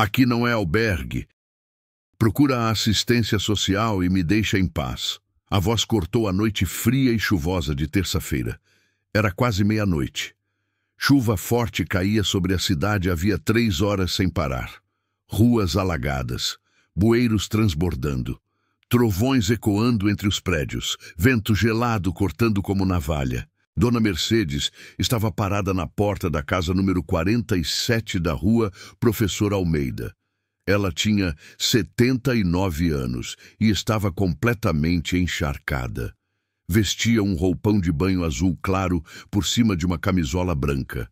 Aqui não é albergue. Procura a assistência social e me deixa em paz. A voz cortou a noite fria e chuvosa de terça-feira. Era quase meia-noite. Chuva forte caía sobre a cidade havia 3 horas sem parar. Ruas alagadas, bueiros transbordando, trovões ecoando entre os prédios, vento gelado cortando como navalha. Dona Mercedes estava parada na porta da casa número 47 da rua Professor Almeida. Ela tinha 79 anos e estava completamente encharcada. Vestia um roupão de banho azul claro por cima de uma camisola branca.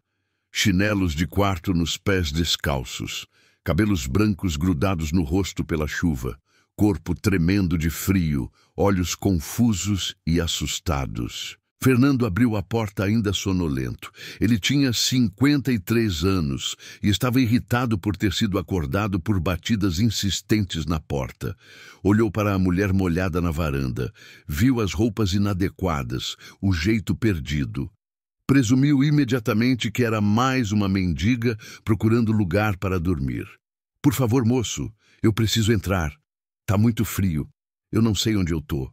Chinelos de quarto nos pés descalços. Cabelos brancos grudados no rosto pela chuva. Corpo tremendo de frio, olhos confusos e assustados. Fernando abriu a porta ainda sonolento. Ele tinha 53 anos e estava irritado por ter sido acordado por batidas insistentes na porta. Olhou para a mulher molhada na varanda. Viu as roupas inadequadas, o jeito perdido. Presumiu imediatamente que era mais uma mendiga procurando lugar para dormir. Por favor, moço, eu preciso entrar. Tá muito frio. Eu não sei onde eu tô.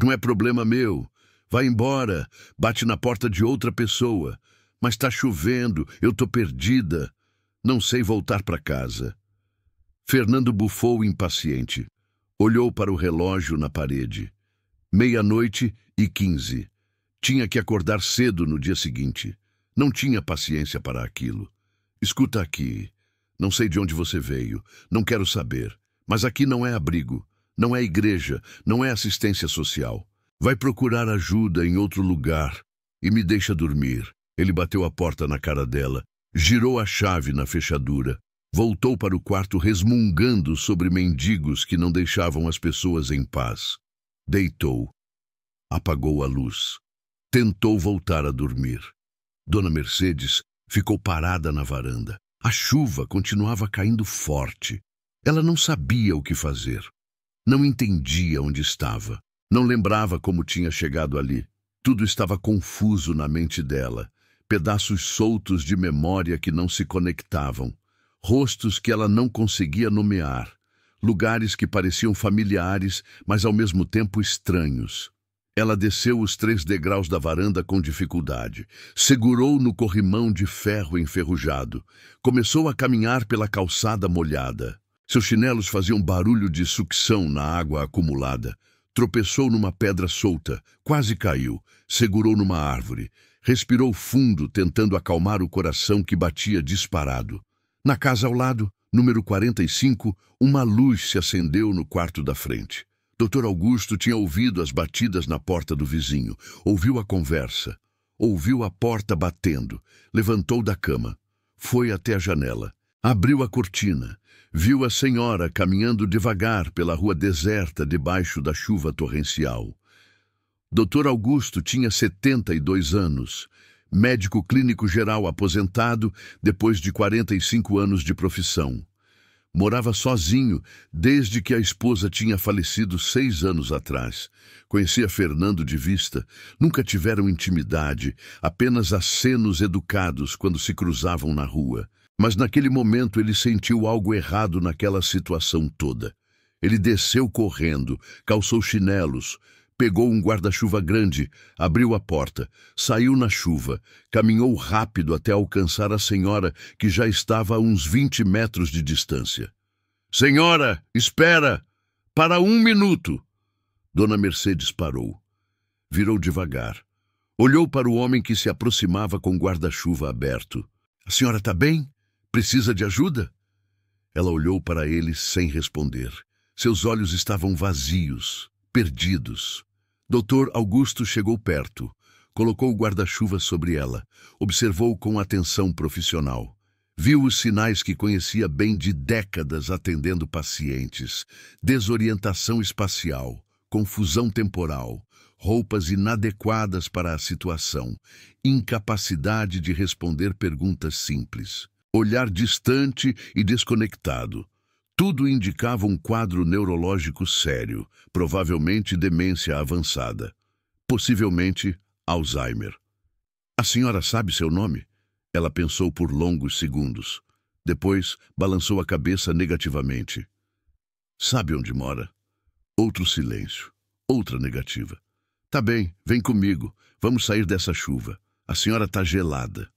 Não é problema meu. Vai embora, bate na porta de outra pessoa. Mas tá chovendo, eu tô perdida. Não sei voltar para casa. Fernando bufou impaciente. Olhou para o relógio na parede. 00:15. Tinha que acordar cedo no dia seguinte. Não tinha paciência para aquilo. Escuta aqui. Não sei de onde você veio. Não quero saber. Mas aqui não é abrigo. Não é igreja. Não é assistência social. Vai procurar ajuda em outro lugar e me deixa dormir. Ele bateu a porta na cara dela, girou a chave na fechadura, voltou para o quarto resmungando sobre mendigos que não deixavam as pessoas em paz. Deitou. Apagou a luz. Tentou voltar a dormir. Dona Mercedes ficou parada na varanda. A chuva continuava caindo forte. Ela não sabia o que fazer. Não entendia onde estava. Não lembrava como tinha chegado ali. Tudo estava confuso na mente dela. Pedaços soltos de memória que não se conectavam. Rostos que ela não conseguia nomear. Lugares que pareciam familiares, mas ao mesmo tempo estranhos. Ela desceu os 3 degraus da varanda com dificuldade. Segurou no corrimão de ferro enferrujado. Começou a caminhar pela calçada molhada. Seus chinelos faziam barulho de sucção na água acumulada. Tropeçou numa pedra solta, quase caiu, segurou numa árvore. Respirou fundo, tentando acalmar o coração que batia disparado. Na casa ao lado, número 45, uma luz se acendeu no quarto da frente. Dr. Augusto tinha ouvido as batidas na porta do vizinho, ouviu a conversa, ouviu a porta batendo, levantou da cama, foi até a janela, abriu a cortina. Viu a senhora caminhando devagar pela rua deserta debaixo da chuva torrencial. Dr. Augusto tinha 72 anos, médico clínico geral aposentado depois de 45 anos de profissão. Morava sozinho desde que a esposa tinha falecido 6 anos atrás. Conhecia Fernando de vista, nunca tiveram intimidade, apenas acenos educados quando se cruzavam na rua. Mas naquele momento ele sentiu algo errado naquela situação toda. Ele desceu correndo, calçou chinelos, pegou um guarda-chuva grande, abriu a porta, saiu na chuva, caminhou rápido até alcançar a senhora que já estava a uns 20 metros de distância. "Senhora, espera! Para 1 minuto!" Dona Mercedes parou. Virou devagar. Olhou para o homem que se aproximava com o guarda-chuva aberto. "A senhora está bem? Precisa de ajuda?" Ela olhou para ele sem responder. Seus olhos estavam vazios, perdidos. Dr. Augusto chegou perto, colocou o guarda-chuva sobre ela, observou com atenção profissional. Viu os sinais que conhecia bem de décadas atendendo pacientes: desorientação espacial, confusão temporal, roupas inadequadas para a situação, incapacidade de responder perguntas simples. Olhar distante e desconectado. Tudo indicava um quadro neurológico sério, provavelmente demência avançada, possivelmente Alzheimer. "A senhora sabe seu nome?" Ela pensou por longos segundos. Depois, balançou a cabeça negativamente. Sabe onde mora? Outro silêncio. Outra negativa. Tá bem, vem comigo. Vamos sair dessa chuva. A senhora tá gelada.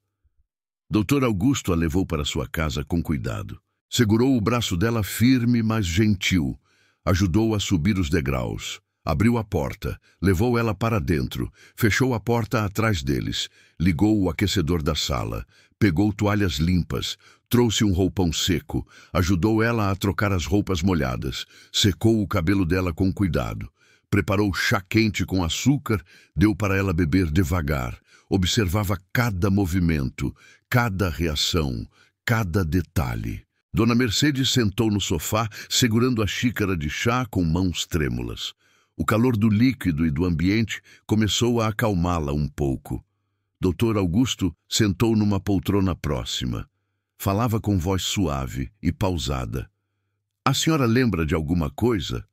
Dr. Augusto a levou para sua casa com cuidado. Segurou o braço dela firme, mas gentil. Ajudou a subir os degraus. Abriu a porta, levou ela para dentro, fechou a porta atrás deles, ligou o aquecedor da sala, pegou toalhas limpas, trouxe um roupão seco, ajudou ela a trocar as roupas molhadas, secou o cabelo dela com cuidado, preparou chá quente com açúcar, deu para ela beber devagar, observava cada movimento, cada reação, cada detalhe. Dona Mercedes sentou no sofá, segurando a xícara de chá com mãos trêmulas. O calor do líquido e do ambiente começou a acalmá-la um pouco. Dr. Augusto sentou numa poltrona próxima. Falava com voz suave e pausada. A senhora lembra de alguma coisa?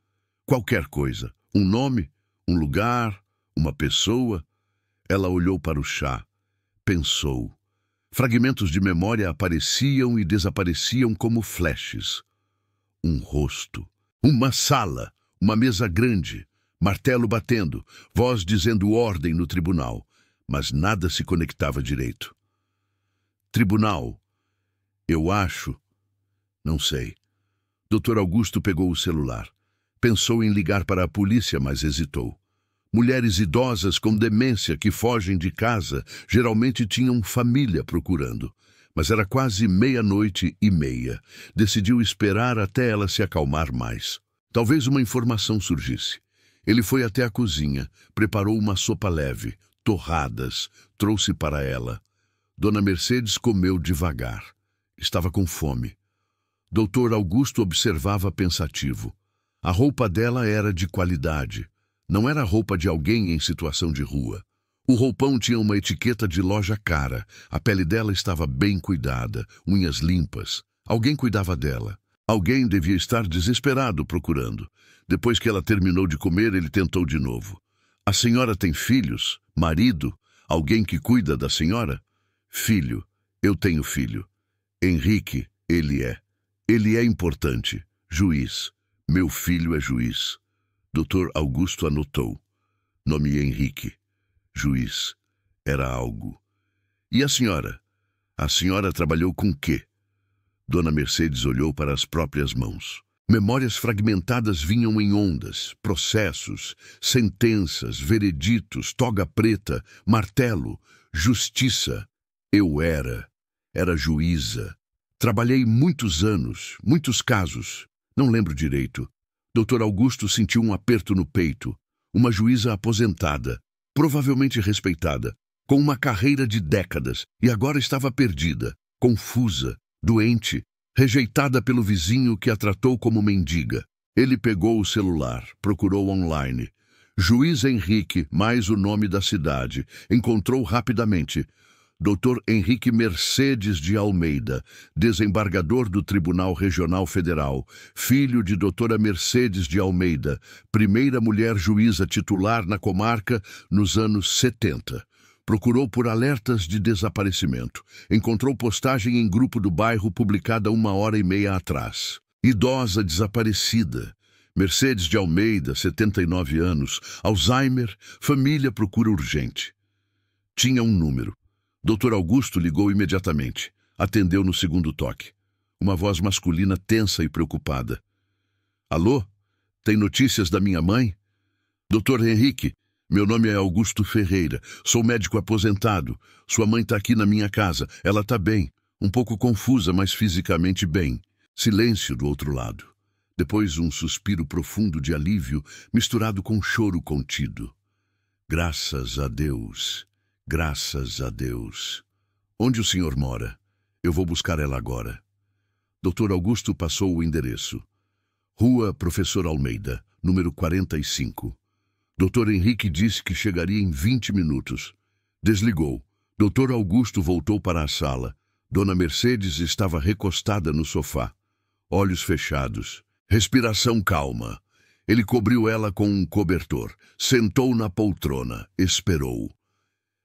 Qualquer coisa. Um nome? Um lugar? Uma pessoa? Ela olhou para o chá. Pensou. Fragmentos de memória apareciam e desapareciam como flashes. Um rosto. Uma sala. Uma mesa grande. Martelo batendo, voz dizendo ordem no tribunal, mas nada se conectava direito. Tribunal, eu acho, não sei. Dr. Augusto pegou o celular. Pensou em ligar para a polícia, mas hesitou. Mulheres idosas com demência que fogem de casa geralmente tinham família procurando, mas era quase 00:30. Decidiu esperar até ela se acalmar mais. Talvez uma informação surgisse. Ele foi até a cozinha, preparou uma sopa leve, torradas, trouxe para ela. Dona Mercedes comeu devagar. Estava com fome. Dr. Augusto observava pensativo. A roupa dela era de qualidade. Não era roupa de alguém em situação de rua. O roupão tinha uma etiqueta de loja cara. A pele dela estava bem cuidada, unhas limpas. Alguém cuidava dela. Alguém devia estar desesperado procurando. Depois que ela terminou de comer, ele tentou de novo. A senhora tem filhos? Marido? Alguém que cuida da senhora? Filho. Eu tenho filho. Henrique, ele é. Ele é importante. Juiz. Meu filho é juiz. Dr. Augusto anotou. Nome Henrique. Juiz. Era algo. E a senhora? A senhora trabalhou com quê? Dona Mercedes olhou para as próprias mãos. Memórias fragmentadas vinham em ondas, processos, sentenças, vereditos, toga preta, martelo, justiça. Eu era juíza. Trabalhei muitos anos, muitos casos. Não lembro direito. Dr. Augusto sentiu um aperto no peito. Uma juíza aposentada, provavelmente respeitada, com uma carreira de décadas, e agora estava perdida, confusa, doente, rejeitada pelo vizinho que a tratou como mendiga. Ele pegou o celular, procurou online. Juiz Henrique, mais o nome da cidade. Encontrou rapidamente. Dr. Henrique Mercedes de Almeida, desembargador do Tribunal Regional Federal, filho de doutora Mercedes de Almeida, primeira mulher juíza titular na comarca nos anos 70. Procurou por alertas de desaparecimento. Encontrou postagem em grupo do bairro publicada 1h30 atrás. Idosa desaparecida. Mercedes de Almeida, 79 anos. Alzheimer. Família procura urgente. Tinha um número. Dr. Augusto ligou imediatamente. Atendeu no segundo toque. Uma voz masculina tensa e preocupada. Alô? Tem notícias da minha mãe? Dr. Henrique. Meu nome é Augusto Ferreira. Sou médico aposentado. Sua mãe está aqui na minha casa. Ela está bem. Um pouco confusa, mas fisicamente bem. Silêncio do outro lado. Depois um suspiro profundo de alívio, misturado com choro contido. Graças a Deus. Graças a Deus. Onde o senhor mora? Eu vou buscar ela agora. Dr. Augusto passou o endereço. Rua Professor Almeida, número 45. Dr. Henrique disse que chegaria em 20 minutos. Desligou. Dr. Augusto voltou para a sala. Dona Mercedes estava recostada no sofá. Olhos fechados. Respiração calma. Ele cobriu ela com um cobertor. Sentou na poltrona. Esperou.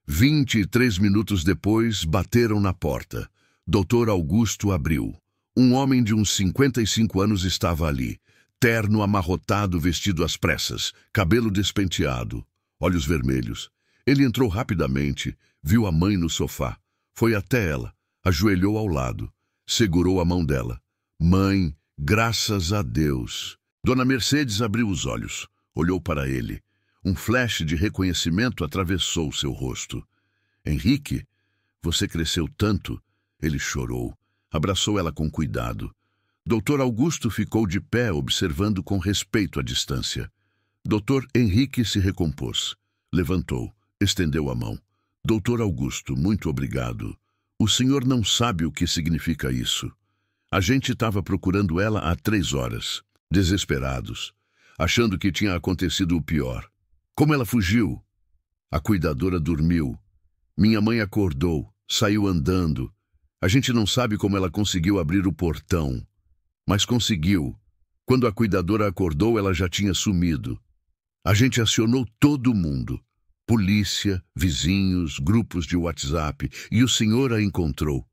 23 minutos depois, bateram na porta. Dr. Augusto abriu. Um homem de uns 55 anos estava ali, terno amarrotado, vestido às pressas, cabelo despenteado, olhos vermelhos. Ele entrou rapidamente, viu a mãe no sofá, foi até ela, ajoelhou ao lado, segurou a mão dela. Mãe, graças a Deus. Dona Mercedes abriu os olhos, olhou para ele. Um flash de reconhecimento atravessou seu rosto. Henrique, você cresceu tanto. Ele chorou, abraçou ela com cuidado. Doutor Augusto ficou de pé, observando com respeito à distância. Doutor Henrique se recompôs, levantou, estendeu a mão. Doutor Augusto, muito obrigado. O senhor não sabe o que significa isso. A gente estava procurando ela há 3 horas, desesperados, achando que tinha acontecido o pior. Como ela fugiu? A cuidadora dormiu. Minha mãe acordou, saiu andando. A gente não sabe como ela conseguiu abrir o portão, mas conseguiu. Quando a cuidadora acordou, ela já tinha sumido. A gente acionou todo mundo. Polícia, vizinhos, grupos de WhatsApp, e o senhor a encontrou.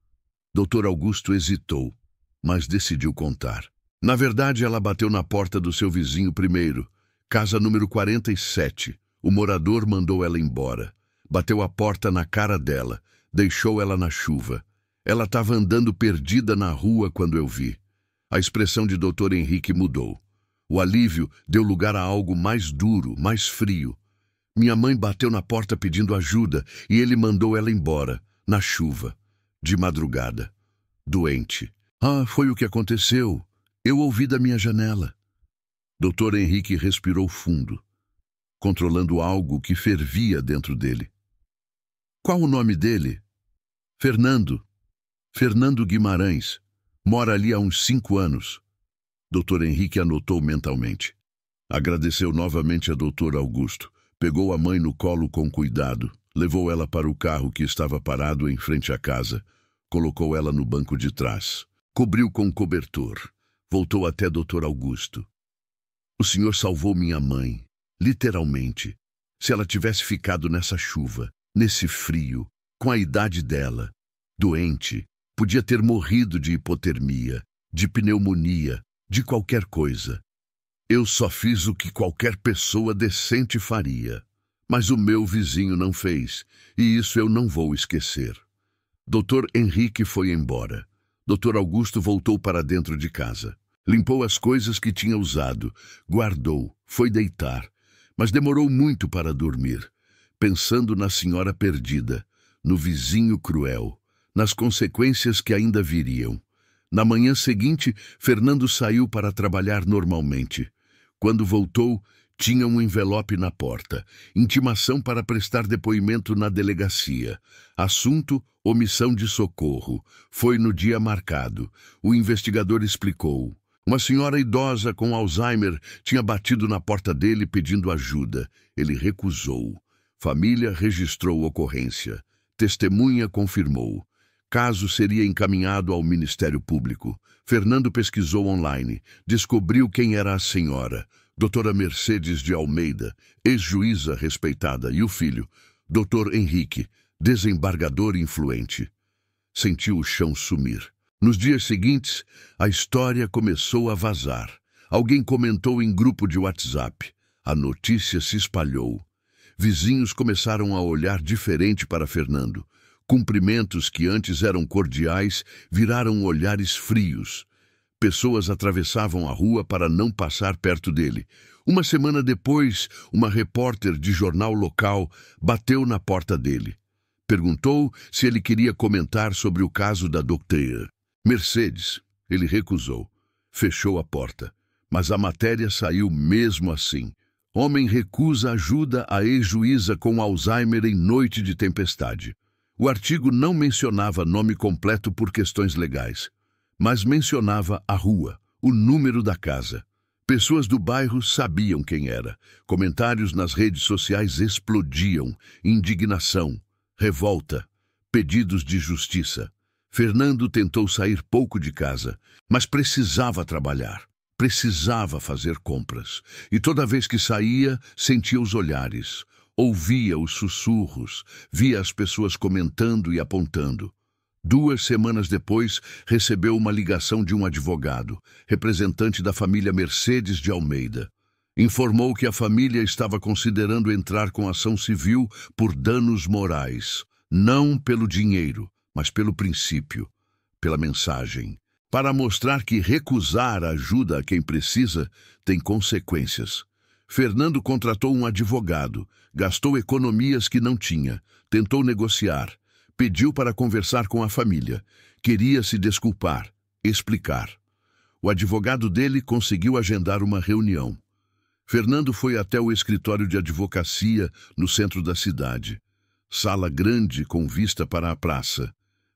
Doutor Augusto hesitou, mas decidiu contar. Na verdade, ela bateu na porta do seu vizinho primeiro, casa número 47. O morador mandou ela embora. Bateu a porta na cara dela, deixou ela na chuva. Ela estava andando perdida na rua quando eu vi. A expressão de Dr. Henrique mudou. O alívio deu lugar a algo mais duro, mais frio. Minha mãe bateu na porta pedindo ajuda e ele mandou ela embora, na chuva, de madrugada, doente. Ah, foi o que aconteceu. Eu ouvi da minha janela. Dr. Henrique respirou fundo, controlando algo que fervia dentro dele. Qual o nome dele? Fernando. Fernando Guimarães. Mora ali há uns 5 anos. Dr. Henrique anotou mentalmente. Agradeceu novamente a Dr. Augusto. Pegou a mãe no colo com cuidado, levou ela para o carro que estava parado em frente à casa, colocou ela no banco de trás, cobriu com cobertor, voltou até Dr. Augusto. O senhor salvou minha mãe, literalmente. Se ela tivesse ficado nessa chuva, nesse frio, com a idade dela, doente, podia ter morrido de hipotermia, de pneumonia, de qualquer coisa. Eu só fiz o que qualquer pessoa decente faria. Mas o meu vizinho não fez, e isso eu não vou esquecer. Dr. Henrique foi embora. Dr. Augusto voltou para dentro de casa. Limpou as coisas que tinha usado, guardou, foi deitar, mas demorou muito para dormir, pensando na senhora perdida, no vizinho cruel, nas consequências que ainda viriam. Na manhã seguinte, Fernando saiu para trabalhar normalmente. Quando voltou, tinha um envelope na porta. Intimação para prestar depoimento na delegacia. Assunto, omissão de socorro. Foi no dia marcado. O investigador explicou. Uma senhora idosa com Alzheimer tinha batido na porta dele pedindo ajuda. Ele recusou. Família registrou ocorrência. Testemunha confirmou. Caso seria encaminhado ao Ministério Público. Fernando pesquisou online, descobriu quem era a senhora, doutora Mercedes de Almeida, ex-juíza respeitada, e o filho, doutor Henrique, desembargador influente. Sentiu o chão sumir. Nos dias seguintes, a história começou a vazar. Alguém comentou em grupo de WhatsApp. A notícia se espalhou. Vizinhos começaram a olhar diferente para Fernando. Cumprimentos que antes eram cordiais viraram olhares frios. Pessoas atravessavam a rua para não passar perto dele. Uma semana depois, uma repórter de jornal local bateu na porta dele. Perguntou se ele queria comentar sobre o caso da doutora Mercedes. Ele recusou. Fechou a porta. Mas a matéria saiu mesmo assim. Homem recusa ajuda a ex-juíza com Alzheimer em noite de tempestade. O artigo não mencionava nome completo por questões legais, mas mencionava a rua, o número da casa. Pessoas do bairro sabiam quem era. Comentários nas redes sociais explodiam. Indignação, revolta, pedidos de justiça. Fernando tentou sair pouco de casa, mas precisava trabalhar. Precisava fazer compras. E toda vez que saía, sentia os olhares. Ouvia os sussurros, via as pessoas comentando e apontando. 2 semanas depois, recebeu uma ligação de um advogado, representante da família Mercedes de Almeida. Informou que a família estava considerando entrar com ação civil por danos morais, não pelo dinheiro, mas pelo princípio, pela mensagem, para mostrar que recusar ajuda a quem precisa tem consequências. Fernando contratou um advogado, gastou economias que não tinha, tentou negociar, pediu para conversar com a família, queria se desculpar, explicar. O advogado dele conseguiu agendar uma reunião. Fernando foi até o escritório de advocacia no centro da cidade. Sala grande com vista para a praça.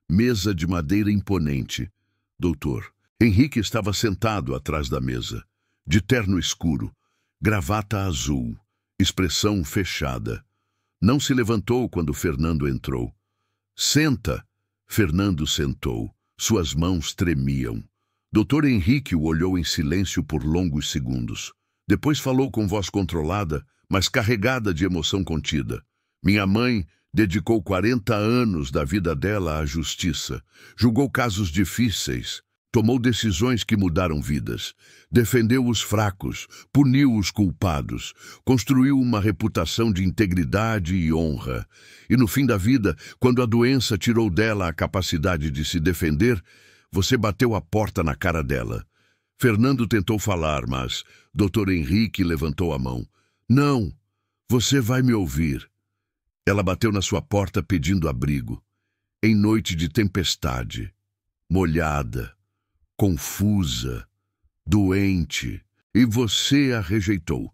Mesa de madeira imponente. Doutor Henrique estava sentado atrás da mesa, de terno escuro, gravata azul, expressão fechada. Não se levantou quando Fernando entrou. Senta. Fernando sentou. Suas mãos tremiam. Doutor Henrique o olhou em silêncio por longos segundos. Depois falou com voz controlada, mas carregada de emoção contida. Minha mãe dedicou 40 anos da vida dela à justiça. Julgou casos difíceis. Tomou decisões que mudaram vidas. Defendeu os fracos, puniu os culpados, construiu uma reputação de integridade e honra. E no fim da vida, quando a doença tirou dela a capacidade de se defender, você bateu a porta na cara dela. Fernando tentou falar, mas Dr. Henrique levantou a mão. Não, você vai me ouvir. Ela bateu na sua porta pedindo abrigo. Em noite de tempestade, molhada, confusa, doente, e você a rejeitou.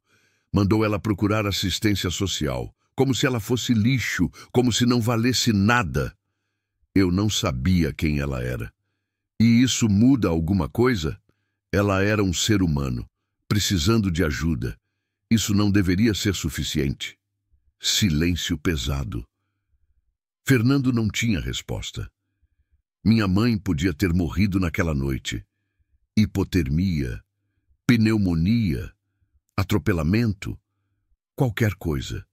Mandou ela procurar assistência social, como se ela fosse lixo, como se não valesse nada. Eu não sabia quem ela era. E isso muda alguma coisa? Ela era um ser humano, precisando de ajuda. Isso não deveria ser suficiente. Silêncio pesado. Fernando não tinha resposta. Minha mãe podia ter morrido naquela noite. Hipotermia, pneumonia, atropelamento, qualquer coisa.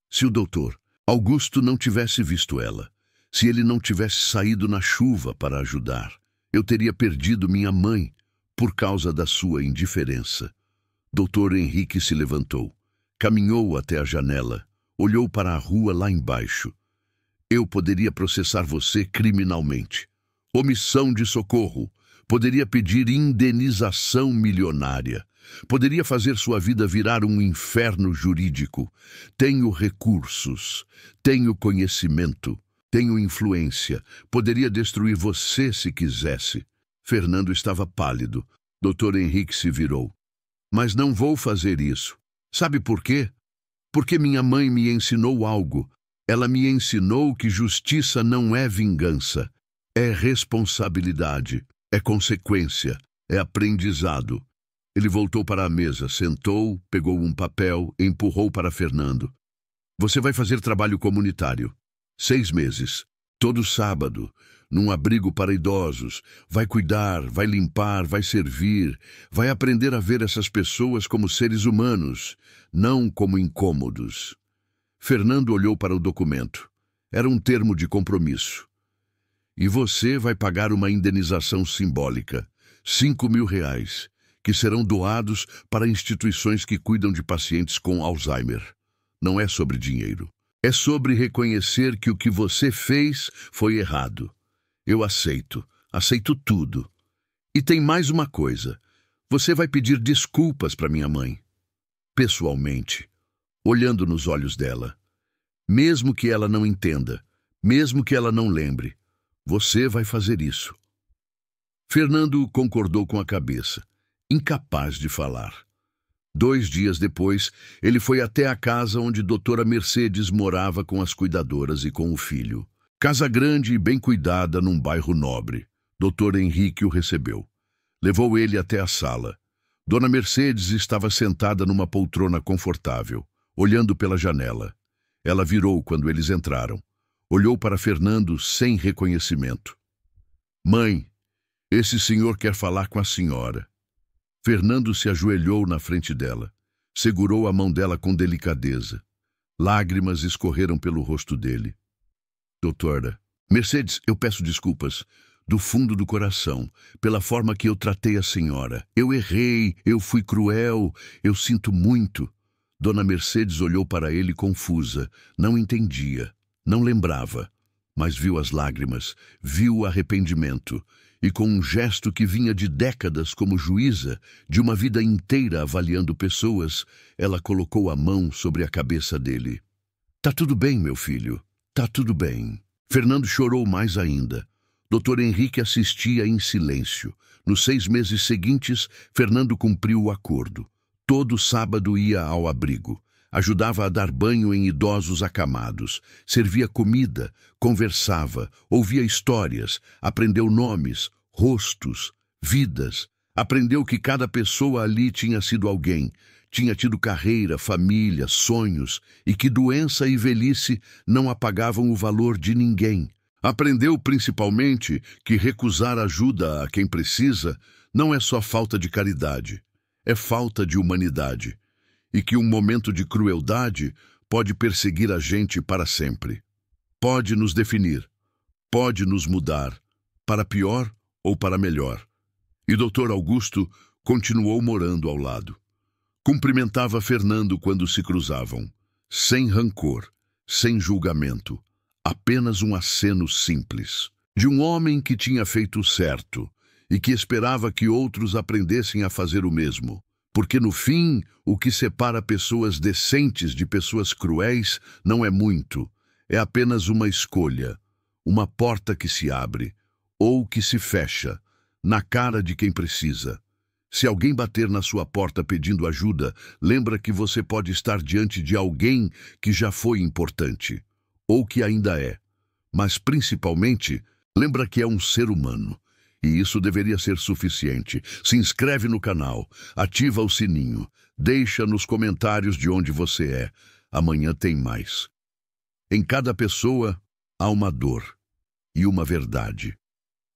Se o doutor Augusto não tivesse visto ela, se ele não tivesse saído na chuva para ajudar, eu teria perdido minha mãe por causa da sua indiferença. Dr. Henrique se levantou, caminhou até a janela, olhou para a rua lá embaixo. Eu poderia processar você criminalmente. Omissão de socorro. Poderia pedir indenização milionária. Poderia fazer sua vida virar um inferno jurídico. Tenho recursos. Tenho conhecimento. Tenho influência. Poderia destruir você se quisesse. Fernando estava pálido. Dr. Henrique se virou. Mas não vou fazer isso. Sabe por quê? Porque minha mãe me ensinou algo. Ela me ensinou que justiça não é vingança, é responsabilidade, é consequência, é aprendizado. Ele voltou para a mesa, sentou, pegou um papel, empurrou para Fernando. Você vai fazer trabalho comunitário. 6 meses, todo sábado, num abrigo para idosos. Vai cuidar, vai limpar, vai servir, vai aprender a ver essas pessoas como seres humanos, não como incômodos. Fernando olhou para o documento. Era um termo de compromisso. E você vai pagar uma indenização simbólica, R$ 5.000, que serão doados para instituições que cuidam de pacientes com Alzheimer. Não é sobre dinheiro. É sobre reconhecer que o que você fez foi errado. Eu aceito tudo. E tem mais uma coisa. Você vai pedir desculpas para minha mãe. Pessoalmente. Olhando nos olhos dela. Mesmo que ela não entenda, mesmo que ela não lembre, você vai fazer isso. Fernando concordou com a cabeça, incapaz de falar. 2 dias depois, ele foi até a casa onde doutora Mercedes morava com as cuidadoras e com o filho. Casa grande e bem cuidada num bairro nobre. Dr. Henrique o recebeu. Levou ele até a sala. Dona Mercedes estava sentada numa poltrona confortável, olhando pela janela. Ela virou quando eles entraram. Olhou para Fernando sem reconhecimento. Mãe, esse senhor quer falar com a senhora. Fernando se ajoelhou na frente dela. Segurou a mão dela com delicadeza. Lágrimas escorreram pelo rosto dele. Doutora, Mercedes, eu peço desculpas, do fundo do coração, pela forma que eu tratei a senhora. Eu errei, eu fui cruel, eu sinto muito. Dona Mercedes olhou para ele confusa, não entendia, não lembrava, mas viu as lágrimas, viu o arrependimento, e com um gesto que vinha de décadas como juíza, de uma vida inteira avaliando pessoas, ela colocou a mão sobre a cabeça dele. Tá tudo bem, meu filho, tá tudo bem. Fernando chorou mais ainda. Dr. Henrique assistia em silêncio. Nos 6 meses seguintes, Fernando cumpriu o acordo. Todo sábado ia ao abrigo. Ajudava a dar banho em idosos acamados. Servia comida, conversava, ouvia histórias, aprendeu nomes, rostos, vidas. Aprendeu que cada pessoa ali tinha sido alguém. Tinha tido carreira, família, sonhos, e que doença e velhice não apagavam o valor de ninguém. Aprendeu principalmente que recusar ajuda a quem precisa não é só falta de caridade, é falta de humanidade, e que um momento de crueldade pode perseguir a gente para sempre. Pode nos definir, pode nos mudar, para pior ou para melhor. E Dr. Augusto continuou morando ao lado. Cumprimentava Fernando quando se cruzavam, sem rancor, sem julgamento, apenas um aceno simples, de um homem que tinha feito o certo e que esperava que outros aprendessem a fazer o mesmo. Porque no fim, o que separa pessoas decentes de pessoas cruéis não é muito, é apenas uma escolha, uma porta que se abre ou que se fecha, na cara de quem precisa. Se alguém bater na sua porta pedindo ajuda, lembra que você pode estar diante de alguém que já foi importante, ou que ainda é. Mas, principalmente, lembra que é um ser humano. E isso deveria ser suficiente. Se inscreve no canal, ativa o sininho, deixa nos comentários de onde você é. Amanhã tem mais. Em cada pessoa há uma dor e uma verdade.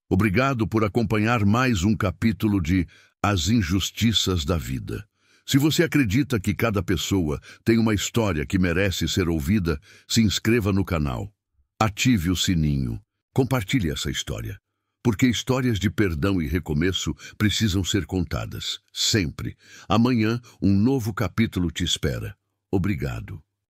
Obrigado por acompanhar mais um capítulo de As Injustiças da Vida. Se você acredita que cada pessoa tem uma história que merece ser ouvida, se inscreva no canal. Ative o sininho. Compartilhe essa história. Porque histórias de perdão e recomeço precisam ser contadas, sempre. Amanhã, um novo capítulo te espera. Obrigado.